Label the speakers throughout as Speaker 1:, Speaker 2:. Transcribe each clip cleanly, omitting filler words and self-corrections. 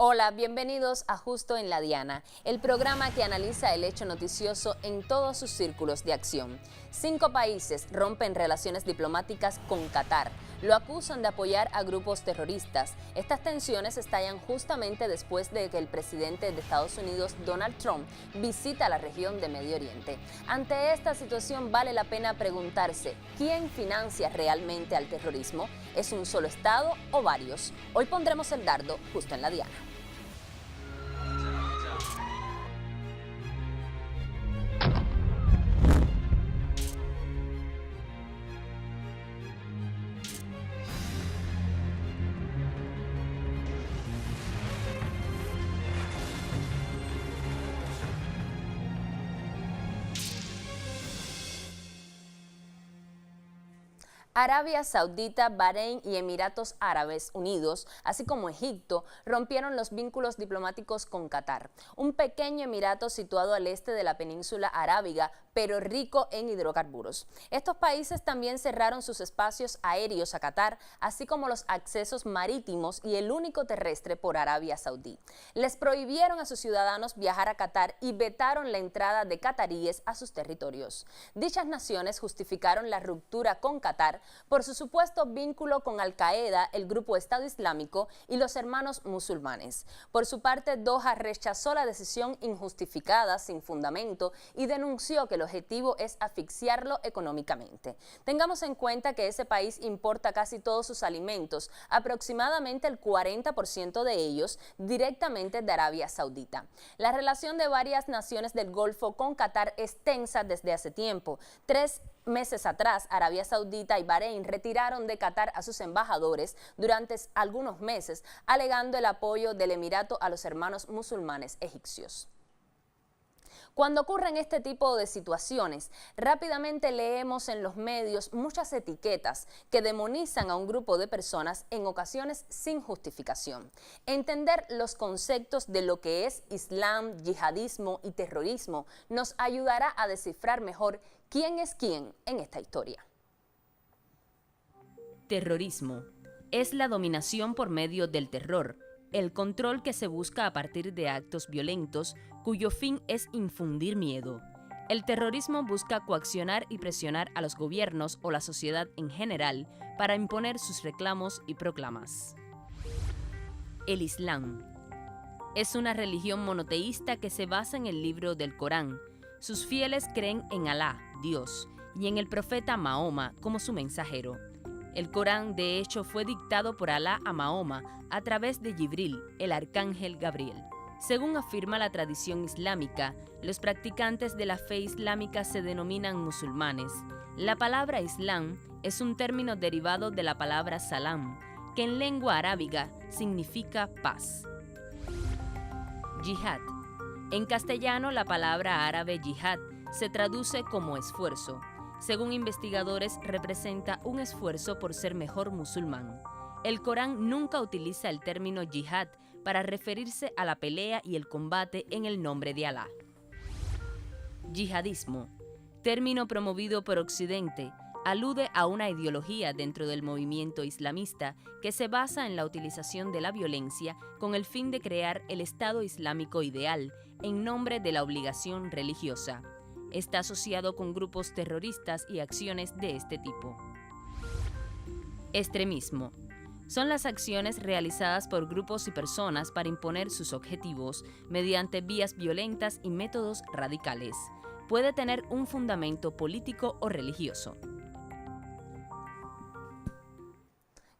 Speaker 1: Hola, bienvenidos a Justo en la Diana, el programa que analiza el hecho noticioso en todos sus círculos de acción. 5 países rompen relaciones diplomáticas con Qatar. Lo acusan de apoyar a grupos terroristas. Estas tensiones estallan justamente después de que el presidente de Estados Unidos, Donald Trump, visita la región de Medio Oriente. Ante esta situación vale la pena preguntarse, ¿quién financia realmente al terrorismo? ¿Es un solo Estado o varios? Hoy pondremos el dardo justo en la diana. Arabia Saudita, Bahrein y Emiratos Árabes Unidos, así como Egipto, rompieron los vínculos diplomáticos con Qatar, un pequeño emirato situado al este de la península arábiga, pero rico en hidrocarburos. Estos países también cerraron sus espacios aéreos a Qatar, así como los accesos marítimos y el único terrestre por Arabia Saudí. Les prohibieron a sus ciudadanos viajar a Qatar y vetaron la entrada de cataríes a sus territorios. Dichas naciones justificaron la ruptura con Qatar por su supuesto vínculo con Al-Qaeda, el grupo Estado Islámico y los hermanos musulmanes. Por su parte, Doha rechazó la decisión injustificada, sin fundamento, y denunció que el objetivo es asfixiarlo económicamente. Tengamos en cuenta que ese país importa casi todos sus alimentos, aproximadamente el 40% de ellos, directamente de Arabia Saudita. La relación de varias naciones del Golfo con Qatar es tensa desde hace tiempo. 3 meses atrás, Arabia Saudita y Bahrein retiraron de Qatar a sus embajadores durante algunos meses, alegando el apoyo del Emirato a los hermanos musulmanes egipcios. Cuando ocurren este tipo de situaciones, rápidamente leemos en los medios muchas etiquetas que demonizan a un grupo de personas en ocasiones sin justificación. Entender los conceptos de lo que es Islam, yihadismo y terrorismo nos ayudará a descifrar mejor quién es quién en esta historia.
Speaker 2: Terrorismo es la dominación por medio del terror, el control que se busca a partir de actos violentos cuyo fin es infundir miedo. El terrorismo busca coaccionar y presionar a los gobiernos o la sociedad en general para imponer sus reclamos y proclamas. El Islam es una religión monoteísta que se basa en el libro del Corán. Sus fieles creen en Alá, Dios, y en el profeta Mahoma como su mensajero. El Corán, de hecho, fue dictado por Alá a Mahoma a través de Jibril, el arcángel Gabriel. Según afirma la tradición islámica, los practicantes de la fe islámica se denominan musulmanes. La palabra Islam es un término derivado de la palabra salam, que en lengua arábiga significa paz. Yihad. En castellano, la palabra árabe yihad se traduce como esfuerzo. Según investigadores, representa un esfuerzo por ser mejor musulmán. El Corán nunca utiliza el término yihad para referirse a la pelea y el combate en el nombre de Alá. Yihadismo, término promovido por Occidente, alude a una ideología dentro del movimiento islamista que se basa en la utilización de la violencia con el fin de crear el Estado Islámico ideal en nombre de la obligación religiosa. Está asociado con grupos terroristas y acciones de este tipo. Extremismo. Son las acciones realizadas por grupos y personas para imponer sus objetivos mediante vías violentas y métodos radicales. Puede tener un fundamento político o religioso.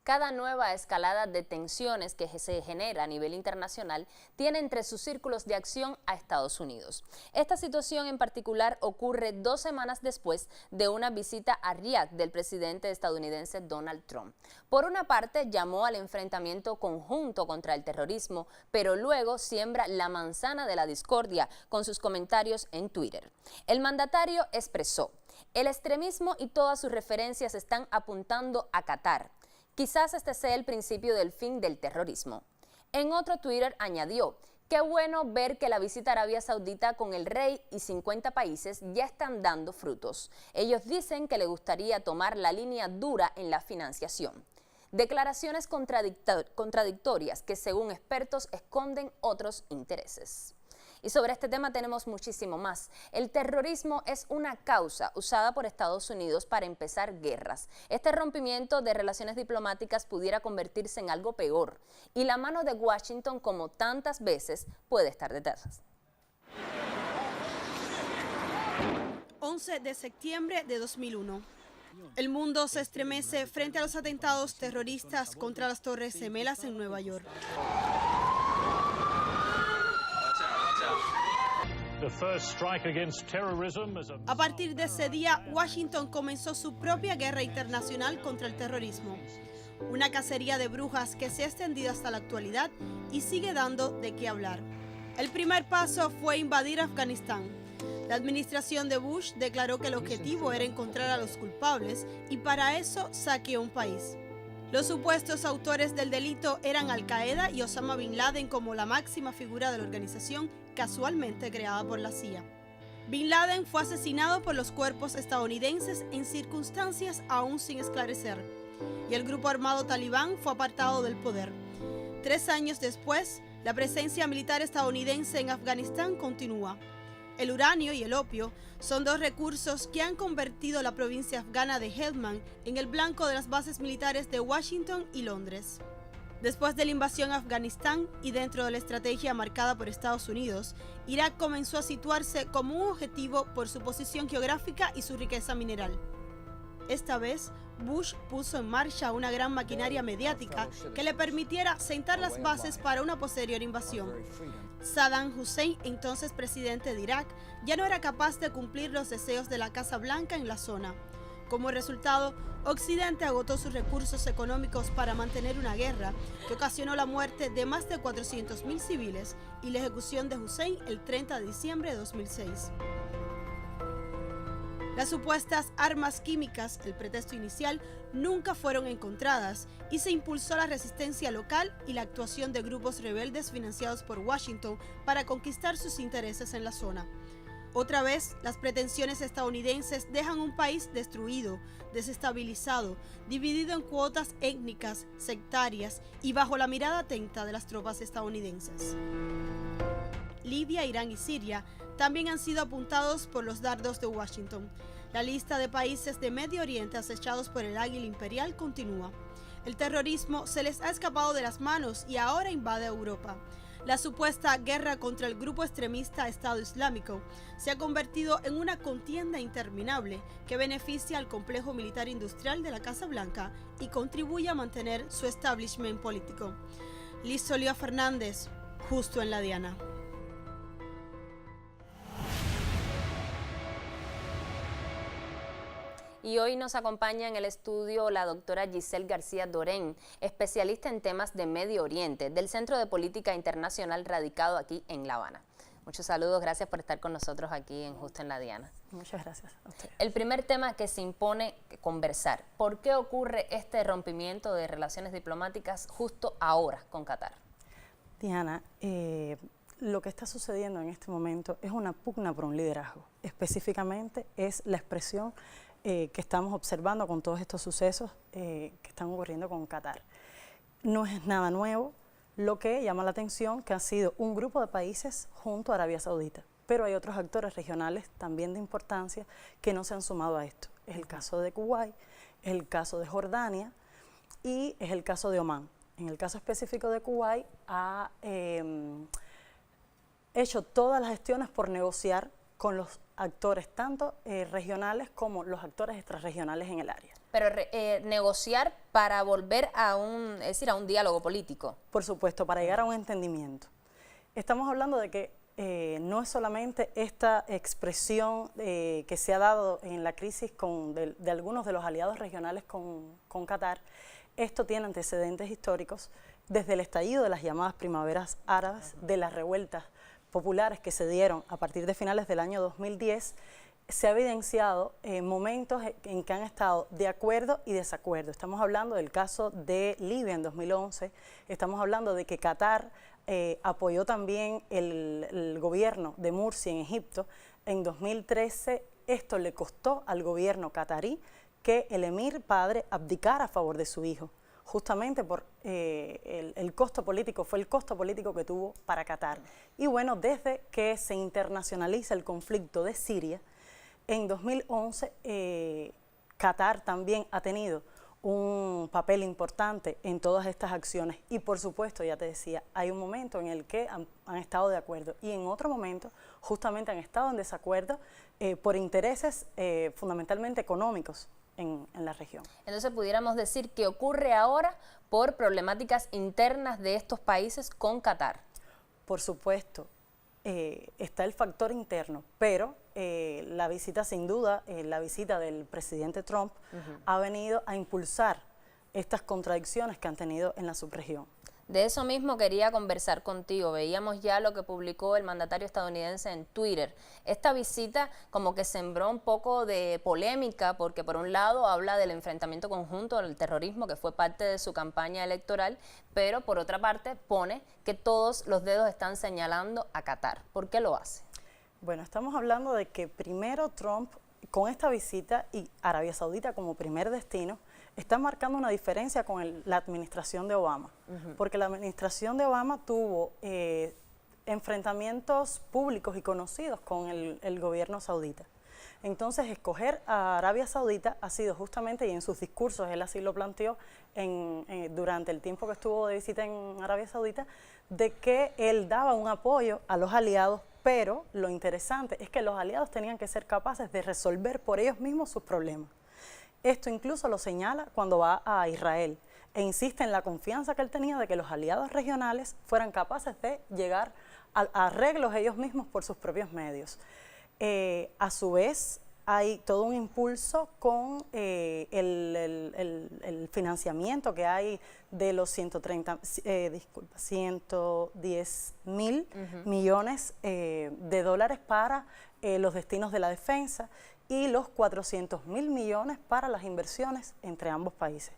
Speaker 1: Cada nueva escalada de tensiones que se genera a nivel internacional tiene entre sus círculos de acción a Estados Unidos. Esta situación en particular ocurre 2 semanas después de una visita a Riad del presidente estadounidense Donald Trump. Por una parte, llamó al enfrentamiento conjunto contra el terrorismo, pero luego siembra la manzana de la discordia con sus comentarios en Twitter. El mandatario expresó: "El extremismo y todas sus referencias están apuntando a Qatar. Quizás este sea el principio del fin del terrorismo". En otro Twitter añadió: "Qué bueno ver que la visita a Arabia Saudita con el rey y 50 países ya están dando frutos. Ellos dicen que les gustaría tomar la línea dura en la financiación". Declaraciones contradictorias que, según expertos, esconden otros intereses. Y sobre este tema tenemos muchísimo más. El terrorismo es una causa usada por Estados Unidos para empezar guerras. Este rompimiento de relaciones diplomáticas pudiera convertirse en algo peor. Y la mano de Washington, como tantas veces, puede estar detrás.
Speaker 3: 11 de septiembre de 2001. El mundo se estremece frente a los atentados terroristas contra las Torres Gemelas en Nueva York. A partir de ese día, Washington comenzó su propia guerra internacional contra el terrorismo. Una cacería de brujas que se ha extendido hasta la actualidad y sigue dando de qué hablar. El primer paso fue invadir Afganistán. La administración de Bush declaró que el objetivo era encontrar a los culpables y para eso saqueó un país. Los supuestos autores del delito eran Al-Qaeda y Osama Bin Laden como la máxima figura de la organización, casualmente creada por la CIA. Bin Laden fue asesinado por los cuerpos estadounidenses en circunstancias aún sin esclarecer, y el grupo armado talibán fue apartado del poder. 3 años después, la presencia militar estadounidense en Afganistán continúa. El uranio y el opio son 2 recursos que han convertido la provincia afgana de Helmand en el blanco de las bases militares de Washington y Londres. Después de la invasión a Afganistán y dentro de la estrategia marcada por Estados Unidos, Irak comenzó a situarse como un objetivo por su posición geográfica y su riqueza mineral. Esta vez, Bush puso en marcha una gran maquinaria mediática que le permitiera sentar las bases para una posterior invasión. Saddam Hussein, entonces presidente de Irak, ya no era capaz de cumplir los deseos de la Casa Blanca en la zona. Como resultado, Occidente agotó sus recursos económicos para mantener una guerra que ocasionó la muerte de más de 400.000 civiles y la ejecución de Hussein el 30 de diciembre de 2006. Las supuestas armas químicas, el pretexto inicial, nunca fueron encontradas y se impulsó la resistencia local y la actuación de grupos rebeldes financiados por Washington para conquistar sus intereses en la zona. Otra vez, las pretensiones estadounidenses dejan un país destruido, desestabilizado, dividido en cuotas étnicas, sectarias y bajo la mirada atenta de las tropas estadounidenses. Libia, Irán y Siria también han sido apuntados por los dardos de Washington. La lista de países de Medio Oriente acechados por el águila imperial continúa. El terrorismo se les ha escapado de las manos y ahora invade Europa. La supuesta guerra contra el grupo extremista Estado Islámico se ha convertido en una contienda interminable que beneficia al complejo militar industrial de la Casa Blanca y contribuye a mantener su establishment político. Liz Solía Fernández, justo en la diana.
Speaker 1: Y hoy nos acompaña en el estudio la doctora Giselle García Dorén, especialista en temas de Medio Oriente, del Centro de Política Internacional radicado aquí en La Habana. Muchos saludos, gracias por estar con nosotros aquí en Justo en la Diana.
Speaker 4: Muchas gracias a usted.
Speaker 1: El primer tema que se impone conversar, ¿por qué ocurre este rompimiento de relaciones diplomáticas justo ahora con Qatar?
Speaker 4: Diana, lo que está sucediendo en este momento es una pugna por un liderazgo. Específicamente es la expresión que estamos observando con todos estos sucesos que están ocurriendo con Qatar. No es nada nuevo, lo que llama la atención que ha sido un grupo de países junto a Arabia Saudita, pero hay otros actores regionales también de importancia que no se han sumado a esto. Es el caso de Kuwait, es el caso de Jordania y es el caso de Omán. En el caso específico de Kuwait ha hecho todas las gestiones por negociar con los actores tanto regionales como los actores extrarregionales en el área.
Speaker 1: Pero negociar para volver a un diálogo político.
Speaker 4: Por supuesto, para llegar a un entendimiento. Estamos hablando de que no es solamente esta expresión que se ha dado en la crisis de algunos de los aliados regionales con Qatar. Esto tiene antecedentes históricos desde el estallido de las llamadas primaveras árabes, de las revueltas populares que se dieron a partir de finales del año 2010, se ha evidenciado momentos en que han estado de acuerdo y desacuerdo. Estamos hablando del caso de Libia en 2011, estamos hablando de que Qatar apoyó también el gobierno de Mursi en Egipto. En 2013 esto le costó al gobierno qatarí que el emir padre abdicara a favor de su hijo. justamente por el costo político, fue el costo político que tuvo para Qatar. Y bueno, desde que se internacionaliza el conflicto de Siria, en 2011 Qatar también ha tenido un papel importante en todas estas acciones y por supuesto, ya te decía, hay un momento en el que han estado de acuerdo y en otro momento justamente han estado en desacuerdo por intereses fundamentalmente económicos en la región.
Speaker 1: Entonces pudiéramos decir que ocurre ahora por problemáticas internas de estos países con Qatar.
Speaker 4: Por supuesto, está el factor interno, pero la visita sin duda, la visita del presidente Trump ha venido a impulsar estas contradicciones que han tenido en la subregión.
Speaker 1: De eso mismo quería conversar contigo. Veíamos ya lo que publicó el mandatario estadounidense en Twitter. Esta visita como que sembró un poco de polémica porque por un lado habla del enfrentamiento conjunto del terrorismo que fue parte de su campaña electoral, pero por otra parte pone que todos los dedos están señalando a Qatar. ¿Por qué lo hace?
Speaker 4: Bueno, estamos hablando de que primero Trump con esta visita y Arabia Saudita como primer destino está marcando una diferencia con la administración de Obama, porque la administración de Obama tuvo enfrentamientos públicos y conocidos con el gobierno saudita. Entonces, escoger a Arabia Saudita ha sido justamente, y en sus discursos él así lo planteó durante el tiempo que estuvo de visita en Arabia Saudita, de que él daba un apoyo a los aliados, pero lo interesante es que los aliados tenían que ser capaces de resolver por ellos mismos sus problemas. Esto incluso lo señala cuando va a Israel e insiste en la confianza que él tenía de que los aliados regionales fueran capaces de llegar a arreglos ellos mismos por sus propios medios. A su vez, hay todo un impulso con el financiamiento que hay de los 110 mil millones de dólares para los destinos de la defensa y los 400 mil millones para las inversiones entre ambos países.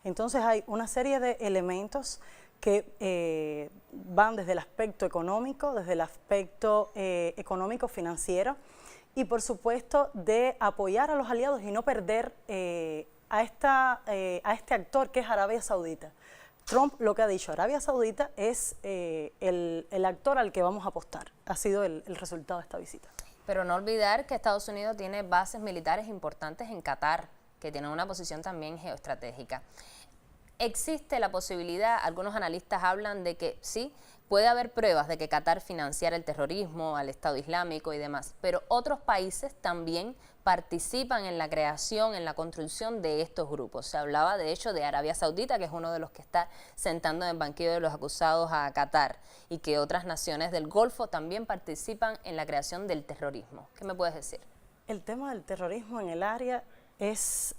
Speaker 4: Entonces hay una serie de elementos que van desde el aspecto económico, financiero y por supuesto de apoyar a los aliados y no perder a este actor que es Arabia Saudita. Trump lo que ha dicho, Arabia Saudita es el actor al que vamos a apostar, ha sido el resultado de esta visita.
Speaker 1: Pero no olvidar que Estados Unidos tiene bases militares importantes en Qatar, que tienen una posición también geoestratégica. Existe la posibilidad, algunos analistas hablan de que sí, puede haber pruebas de que Qatar financiara el terrorismo, al Estado Islámico y demás, pero otros países también participan en la creación, en la construcción de estos grupos. Se hablaba de hecho de Arabia Saudita, que es uno de los que está sentando en el banquillo de los acusados a Qatar, y que otras naciones del Golfo también participan en la creación del terrorismo. ¿Qué me puedes decir?
Speaker 4: El tema del terrorismo en el área es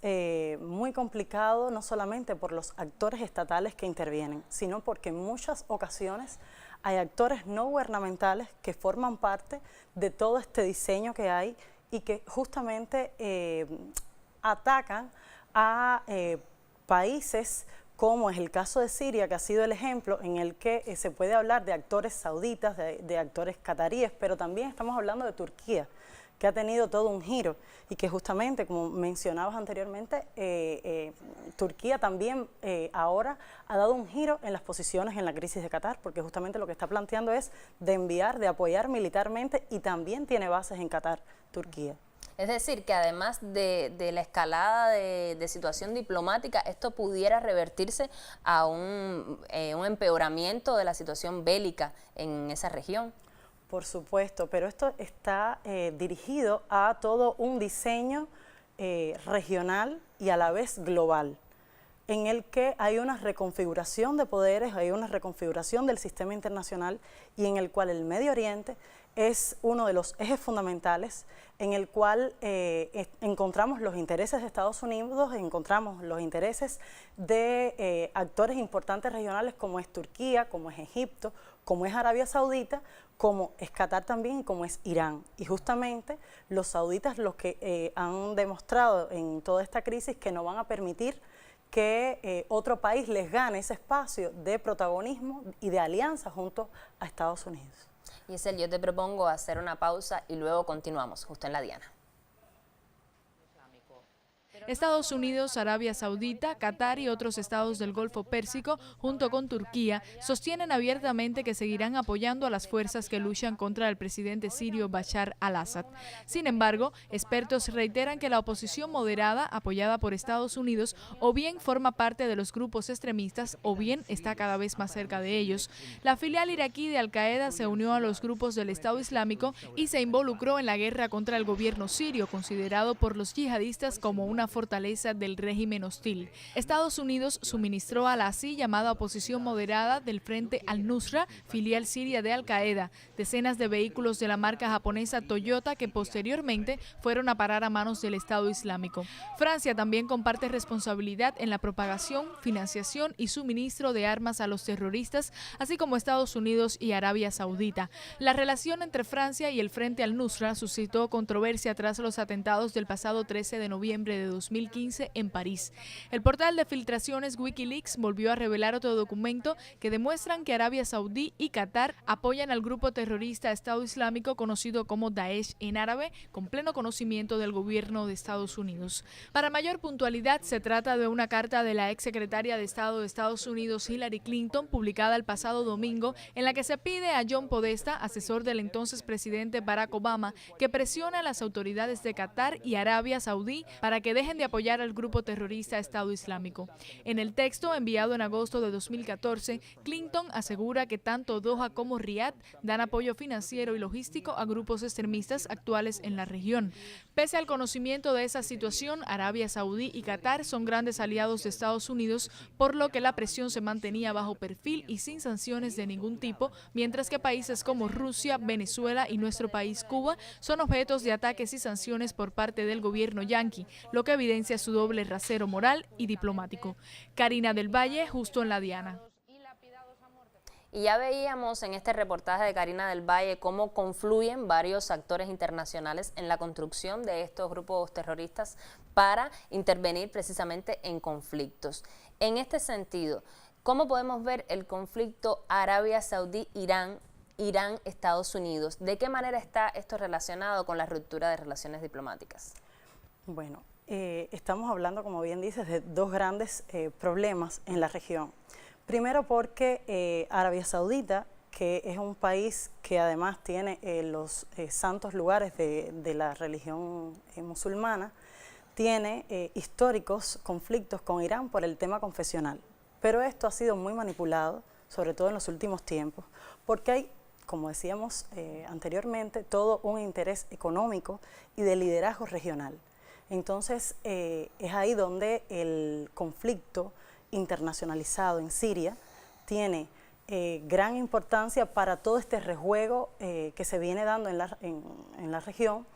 Speaker 4: muy complicado, no solamente por los actores estatales que intervienen, sino porque en muchas ocasiones hay actores no gubernamentales que forman parte de todo este diseño que hay y que justamente atacan a países como es el caso de Siria, que ha sido el ejemplo en el que se puede hablar de actores sauditas, de actores cataríes, pero también estamos hablando de Turquía, que ha tenido todo un giro y que justamente, como mencionabas anteriormente, Turquía también ahora ha dado un giro en las posiciones en la crisis de Qatar, porque justamente lo que está planteando es de apoyar militarmente y también tiene bases en Qatar, Turquía.
Speaker 1: Es decir, que además de la escalada de situación diplomática, esto pudiera revertirse a un empeoramiento de la situación bélica en esa región.
Speaker 4: Por supuesto, pero esto está dirigido a todo un diseño regional y a la vez global, en el que hay una reconfiguración de poderes, hay una reconfiguración del sistema internacional y en el cual el Medio Oriente es uno de los ejes fundamentales, en el cual encontramos los intereses de Estados Unidos, encontramos los intereses de actores importantes regionales como es Turquía, como es Egipto, como es Arabia Saudita, como es Qatar también, como es Irán. Y justamente los sauditas los que han demostrado en toda esta crisis que no van a permitir que otro país les gane ese espacio de protagonismo y de alianza junto a Estados Unidos.
Speaker 1: Giselle, yo te propongo hacer una pausa y luego continuamos justo en la Diana.
Speaker 5: Estados Unidos, Arabia Saudita, Qatar y otros estados del Golfo Pérsico, junto con Turquía, sostienen abiertamente que seguirán apoyando a las fuerzas que luchan contra el presidente sirio Bashar al-Assad. Sin embargo, expertos reiteran que la oposición moderada, apoyada por Estados Unidos, o bien forma parte de los grupos extremistas o bien está cada vez más cerca de ellos. La filial iraquí de Al-Qaeda se unió a los grupos del Estado Islámico y se involucró en la guerra contra el gobierno sirio, considerado por los yihadistas como una fortaleza del régimen hostil. Estados Unidos suministró a la así llamada oposición moderada del Frente al-Nusra, filial siria de Al-Qaeda, decenas de vehículos de la marca japonesa Toyota que posteriormente fueron a parar a manos del Estado Islámico. Francia también comparte responsabilidad en la propagación, financiación y suministro de armas a los terroristas, así como Estados Unidos y Arabia Saudita. La relación entre Francia y el Frente al-Nusra suscitó controversia tras los atentados del pasado 13 de noviembre de 2015 en París. El portal de filtraciones Wikileaks volvió a revelar otro documento que demuestran que Arabia Saudí y Qatar apoyan al grupo terrorista Estado Islámico conocido como Daesh en árabe, con pleno conocimiento del gobierno de Estados Unidos. Para mayor puntualidad, se trata de una carta de la exsecretaria de Estado de Estados Unidos Hillary Clinton, publicada el pasado domingo, en la que se pide a John Podesta, asesor del entonces presidente Barack Obama, que presione a las autoridades de Qatar y Arabia Saudí para que dejen de apoyar al grupo terrorista Estado Islámico. En el texto enviado en agosto de 2014, Clinton asegura que tanto Doha como Riad dan apoyo financiero y logístico a grupos extremistas actuales en la región. Pese al conocimiento de esa situación, Arabia Saudí y Qatar son grandes aliados de Estados Unidos, por lo que la presión se mantenía bajo perfil y sin sanciones de ningún tipo, mientras que países como Rusia, Venezuela y nuestro país Cuba son objetos de ataques y sanciones por parte del gobierno yanqui, lo que evidencia su doble rasero moral y diplomático. Karina del Valle, Justo en la Diana.
Speaker 1: Y ya veíamos en este reportaje de Karina del Valle cómo confluyen varios actores internacionales en la construcción de estos grupos terroristas para intervenir precisamente en conflictos. En este sentido, ¿cómo podemos ver el conflicto Arabia Saudí-Irán, Irán-Estados Unidos? ¿De qué manera está esto relacionado con la ruptura de relaciones diplomáticas?
Speaker 4: Bueno, estamos hablando, como bien dices, de dos grandes problemas en la región. Primero porque Arabia Saudita, que es un país que además tiene los santos lugares de la religión musulmana, tiene históricos conflictos con Irán por el tema confesional. Pero esto ha sido muy manipulado, sobre todo en los últimos tiempos, porque hay, como decíamos anteriormente, todo un interés económico y de liderazgo regional. Entonces, es ahí donde el conflicto internacionalizado en Siria tiene gran importancia para todo este rejuego que se viene dando en la región,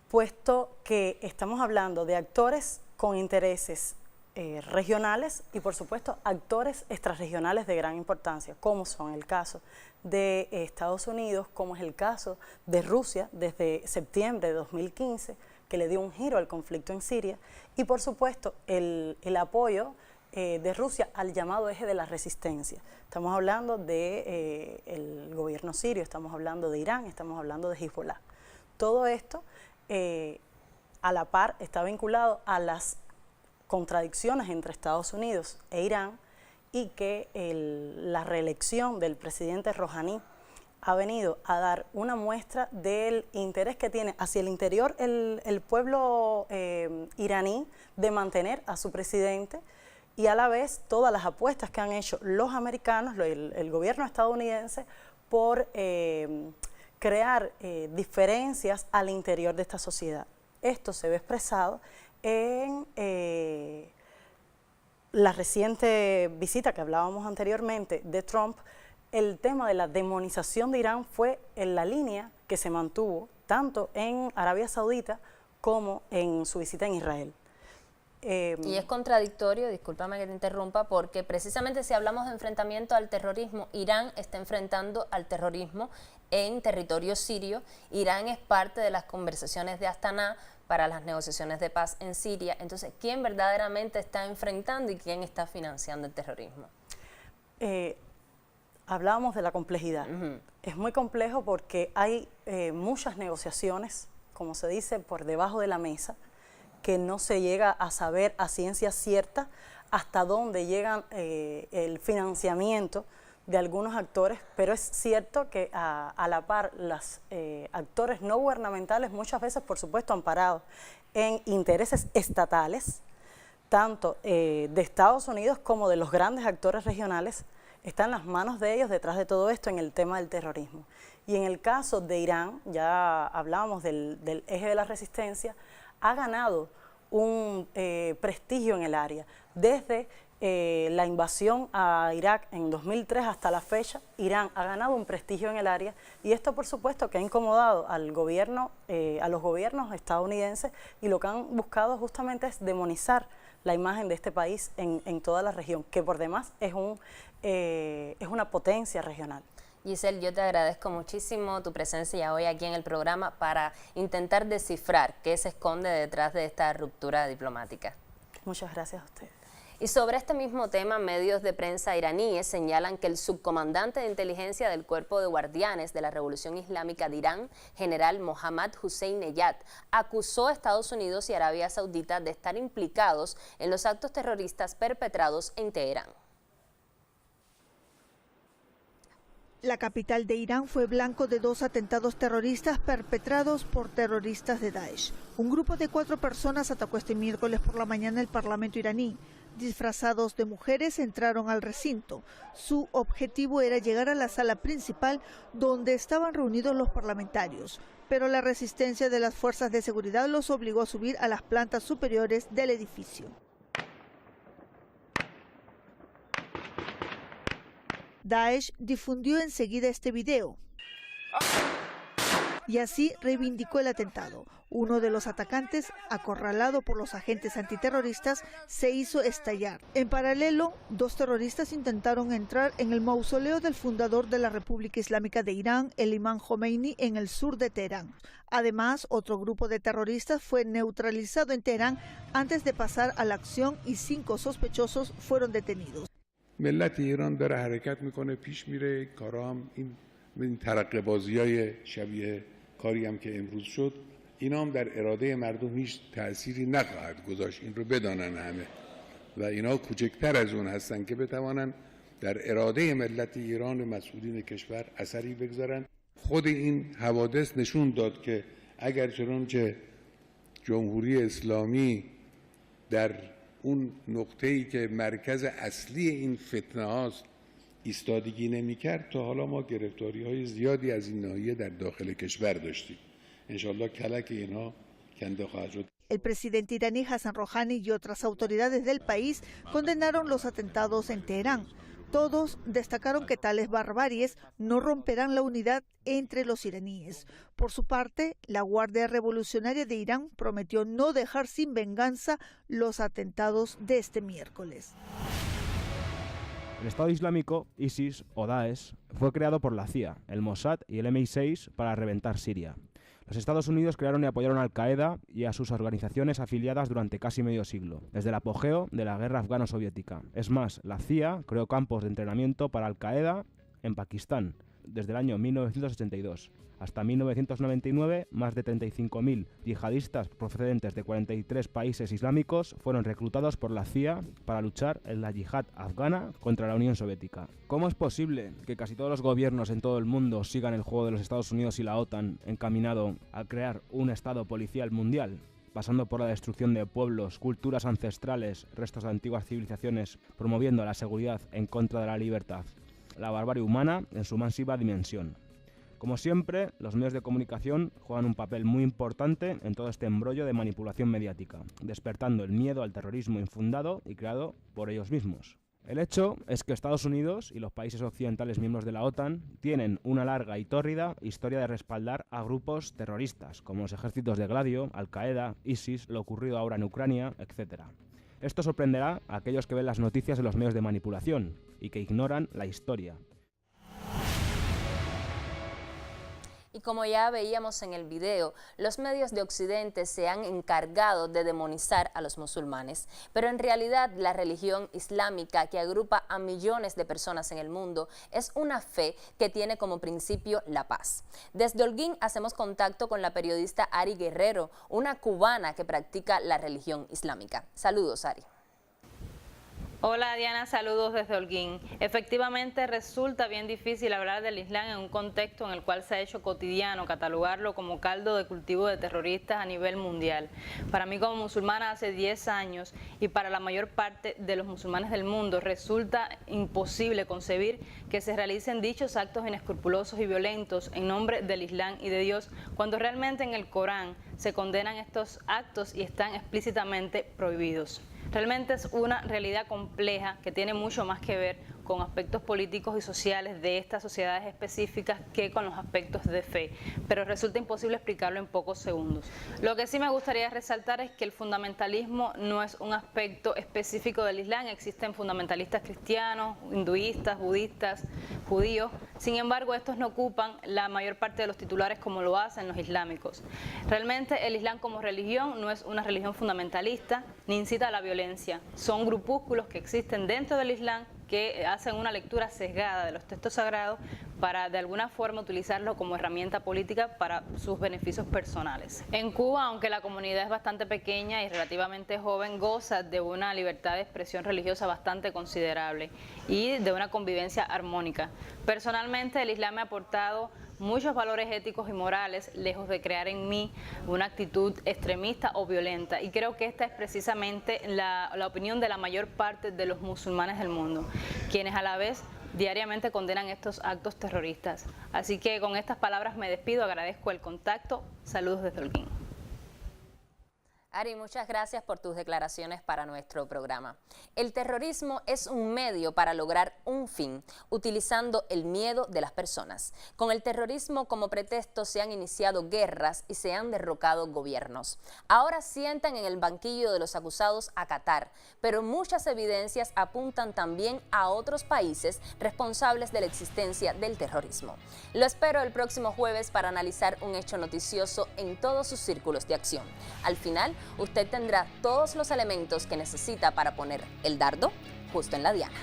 Speaker 4: puesto que estamos hablando de actores con intereses regionales y, por supuesto, actores extrarregionales de gran importancia, como son el caso de Estados Unidos, como es el caso de Rusia desde septiembre de 2015, que le dio un giro al conflicto en Siria, y, por supuesto, el apoyo de Rusia al llamado eje de la resistencia. Estamos hablando del gobierno sirio, estamos hablando de Irán, estamos hablando de Hezbollah. Todo esto a la par está vinculado a las contradicciones entre Estados Unidos e Irán y que la reelección del presidente Rouhani ha venido a dar una muestra del interés que tiene hacia el interior el pueblo iraní de mantener a su presidente, y a la vez todas las apuestas que han hecho los americanos, el gobierno estadounidense, por crear diferencias al interior de esta sociedad. Esto se ve expresado en la reciente visita que hablábamos anteriormente de Trump. El tema de la demonización de Irán fue en la línea que se mantuvo tanto en Arabia Saudita como en su visita en Israel.
Speaker 1: Y es contradictorio, discúlpame que te interrumpa, porque precisamente si hablamos de enfrentamiento al terrorismo, Irán está enfrentando al terrorismo en territorio sirio. Irán es parte de las conversaciones de Astana para las negociaciones de paz en Siria. Entonces, ¿quién verdaderamente está enfrentando y quién está financiando el terrorismo?
Speaker 4: Hablábamos de la complejidad. Es muy complejo porque hay muchas negociaciones, como se dice, por debajo de la mesa, que no se llega a saber a ciencia cierta hasta dónde llega el financiamiento de algunos actores, pero es cierto que a la par los actores no gubernamentales muchas veces, por supuesto, amparados en intereses estatales, tanto de Estados Unidos como de los grandes actores regionales, están las manos de ellos detrás de todo esto en el tema del terrorismo. Y en el caso de Irán, ya hablábamos del eje de la resistencia, ha ganado un prestigio en el área. Desde la invasión a Irak en 2003 hasta la fecha, Irán ha ganado un prestigio en el área y esto por supuesto que ha incomodado al gobierno, a los gobiernos estadounidenses, y lo que han buscado justamente es demonizar la imagen de este país en toda la región, que por demás es una potencia regional.
Speaker 1: Giselle, yo te agradezco muchísimo tu presencia hoy aquí en el programa para intentar descifrar qué se esconde detrás de esta ruptura diplomática.
Speaker 4: Muchas gracias a ustedes.
Speaker 1: Y sobre este mismo tema, medios de prensa iraníes señalan que el subcomandante de inteligencia del Cuerpo de Guardianes de la Revolución Islámica de Irán, general Mohammad Hossein-Eyad, acusó a Estados Unidos y Arabia Saudita de estar implicados en los actos terroristas perpetrados en Teherán.
Speaker 6: La capital de Irán fue blanco de 2 atentados terroristas perpetrados por terroristas de Daesh. Un grupo de 4 personas atacó este miércoles por la mañana el Parlamento iraní. Disfrazados de mujeres entraron al recinto. Su objetivo era llegar a la sala principal donde estaban reunidos los parlamentarios, pero la resistencia de las fuerzas de seguridad los obligó a subir a las plantas superiores del edificio. Daesh difundió enseguida este video y así reivindicó el atentado. Uno de los atacantes, acorralado por los agentes antiterroristas, se hizo estallar. En paralelo, 2 terroristas intentaron entrar en el mausoleo del fundador de la República Islámica de Irán, el imán Jomeini, en el sur de Teherán. Además, otro grupo de terroristas fue neutralizado en Teherán antes de pasar a la acción y 5 sospechosos fueron detenidos.
Speaker 7: ملت ایران داره حرکت میکنه پیش میره کارا هم این ترقه بازیای شبیه کاری هم که امروز شد اینا هم در اراده مردم هیچ تأثیری نخواهد گذاشت این رو بدانن همه و اینا کوچکتر از اون هستن که بتوانن در اراده ملت ایران و مسئولین کشور اثری بگذارن. خود این حوادث نشون داد که اگر چنانچه جمهوری اسلامی در اون نقطه‌ای که مرکز اصلی این فتنه هاست ایستادگی نمی‌کرد تا حالا ما گرفتاری‌های زیادی از این ناحیه در داخل کشور داشتیم. انشالله کلک اینها کنده خواهد شد.
Speaker 6: El presidente iraní Hassan Rouhani y otras autoridades del país condenaron los atentados en Teherán. Todos destacaron que tales barbaries no romperán la unidad entre los iraníes. Por su parte, la Guardia Revolucionaria de Irán prometió no dejar sin venganza los atentados de este miércoles.
Speaker 8: El Estado Islámico, ISIS o Daesh, fue creado por la CIA, el Mossad y el MI6 para reventar Siria. Los Estados Unidos crearon y apoyaron a Al-Qaeda y a sus organizaciones afiliadas durante casi medio siglo, desde el apogeo de la guerra afgano-soviética. Es más, la CIA creó campos de entrenamiento para Al-Qaeda en Pakistán, desde el año 1982. Hasta 1999, más de 35.000 yihadistas procedentes de 43 países islámicos fueron reclutados por la CIA para luchar en la yihad afgana contra la Unión Soviética. ¿Cómo es posible que casi todos los gobiernos en todo el mundo sigan el juego de los Estados Unidos y la OTAN encaminado a crear un estado policial mundial, pasando por la destrucción de pueblos, culturas ancestrales, restos de antiguas civilizaciones, promoviendo la seguridad en contra de la libertad, la barbarie humana en su masiva dimensión? Como siempre, los medios de comunicación juegan un papel muy importante en todo este embrollo de manipulación mediática, despertando el miedo al terrorismo infundado y creado por ellos mismos. El hecho es que Estados Unidos y los países occidentales miembros de la OTAN tienen una larga y tórrida historia de respaldar a grupos terroristas, como los ejércitos de Gladio, Al-Qaeda, ISIS, lo ocurrido ahora en Ucrania, etc. Esto sorprenderá a aquellos que ven las noticias de los medios de manipulación y que ignoran la historia.
Speaker 1: Y como ya veíamos en el video, los medios de Occidente se han encargado de demonizar a los musulmanes, pero en realidad la religión islámica, que agrupa a millones de personas en el mundo, es una fe que tiene como principio la paz. Desde Holguín hacemos contacto con la periodista Ari Guerrero, una cubana que practica la religión islámica. Saludos, Ari.
Speaker 9: Hola Diana, saludos desde Holguín. Efectivamente resulta bien difícil hablar del Islam en un contexto en el cual se ha hecho cotidiano catalogarlo como caldo de cultivo de terroristas a nivel mundial. Para mí como musulmana hace 10 años y para la mayor parte de los musulmanes del mundo resulta imposible concebir que se realicen dichos actos inescrupulosos y violentos en nombre del Islam y de Dios, cuando realmente en el Corán se condenan estos actos y están explícitamente prohibidos. Realmente es una realidad compleja que tiene mucho más que ver con aspectos políticos y sociales de estas sociedades específicas que con los aspectos de fe, pero resulta imposible explicarlo en pocos segundos. Lo que sí me gustaría resaltar es que el fundamentalismo no es un aspecto específico del Islam. Existen fundamentalistas cristianos, hinduistas, budistas, judíos. Sin embargo, estos no ocupan la mayor parte de los titulares como lo hacen los islámicos. Realmente el Islam como religión no es una religión fundamentalista ni incita a la violencia. Son grupúsculos que existen dentro del Islam que hacen una lectura sesgada de los textos sagrados para de alguna forma utilizarlo como herramienta política para sus beneficios personales. En Cuba, aunque la comunidad es bastante pequeña y relativamente joven, goza de una libertad de expresión religiosa bastante considerable y de una convivencia armónica. Personalmente, el Islam me ha aportado muchos valores éticos y morales, lejos de crear en mí una actitud extremista o violenta. Y creo que esta es precisamente la opinión de la mayor parte de los musulmanes del mundo, quienes a la vez diariamente condenan estos actos terroristas. Así que con estas palabras me despido, agradezco el contacto. Saludos desde Holguín.
Speaker 1: Ari, muchas gracias por tus declaraciones para nuestro programa. El terrorismo es un medio para lograr un fin, utilizando el miedo de las personas. Con el terrorismo como pretexto se han iniciado guerras y se han derrocado gobiernos. Ahora sientan en el banquillo de los acusados a Qatar, pero muchas evidencias apuntan también a otros países responsables de la existencia del terrorismo. Lo espero el próximo jueves para analizar un hecho noticioso en todos sus círculos de acción. Al final, usted tendrá todos los elementos que necesita para poner el dardo justo en la diana.